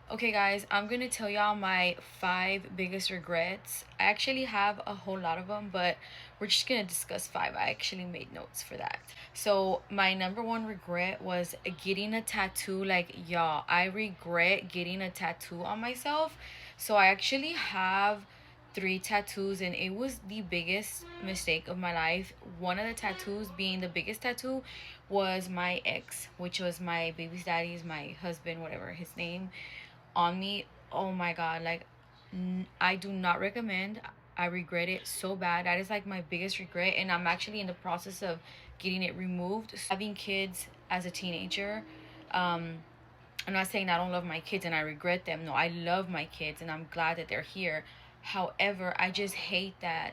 Okay, guys, I'm gonna tell y'all my five biggest regrets. I actually have a whole lot of them, but we're just gonna discuss five. I actually made notes for that. So, my number one regret was getting a tattoo. Like, y'all, I regret getting a tattoo on myself. So, I actually have three tattoos, and it was the biggest mistake of my life. One of the tattoos, being the biggest tattoo, was my ex, which was my baby's daddy's, my husband, whatever his name, on me. Oh my god, like, I do not recommend. I regret it so bad. That is like my biggest regret, and I'm actually in the process of getting it removed. Having kids as a teenager, um I'm not saying I don't love my kids and I regret them. No, I love my kids and I'm glad that they're here. However, I just hate that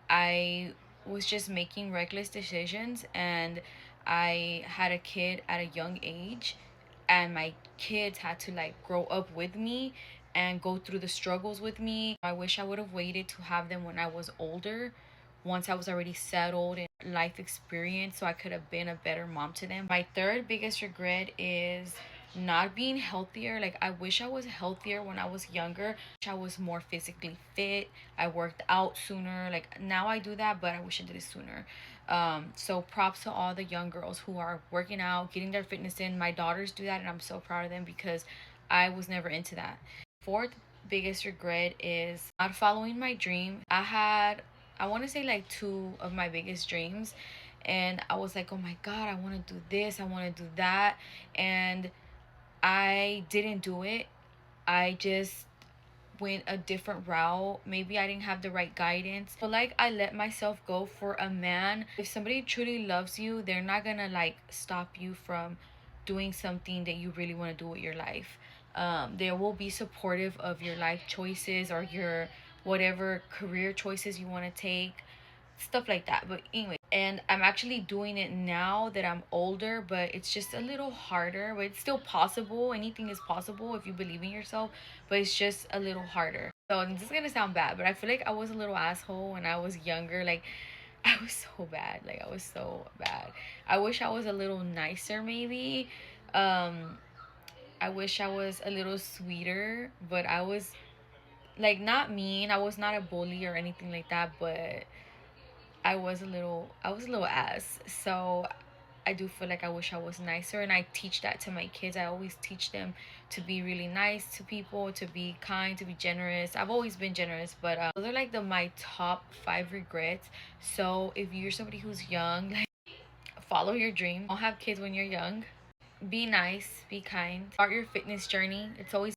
I was just making reckless decisions, and I had a kid at a young age, and my kids had to like grow up with me and go through the struggles with me. I wish I would have waited to have them when I was older, once I was already settled in life experience, so I could have been a better mom to them. My third biggest regret is not being healthier. Like, I wish I was healthier when I was younger. I was more physically fit. I worked out sooner. Like, now I do that, but I wish I did it sooner. So props to all the young girls who are working out, getting their fitness in. My daughters do that, and I'm so proud of them because I was never into that. Fourth biggest regret is not following my dream. I want to say like two of my biggest dreams, and I was like, oh my god, I want to do this, I want to do that, and I didn't do it. I just went a different route. Maybe I didn't have the right guidance. But like, I let myself go for a man. If somebody truly loves you, they're not gonna like stop you from doing something that you really want to do with your life. They will be supportive of your life choices or your whatever career choices you want to take, stuff like that. But anyway, and I'm actually doing it now that I'm older, but it's just a little harder. But it's still possible. Anything is possible if you believe in yourself, but it's just a little harder. So this is gonna sound bad, but I feel like I was a little asshole when I was younger. Like, I was so bad. Like, I was so bad. I wish I was a little nicer, maybe. um I wish I was a little sweeter, but I was like not mean. I was not a bully or anything like that, but I was a little ass. So I do feel like I wish I was nicer, and I teach that to my kids. I always teach them to be really nice to people, to be kind, to be generous. I've always been generous, but those are like my top five regrets. So if you're somebody who's young, like, follow your dream. Don't have kids when you're young. Be nice, be kind. Start your fitness journey. It's always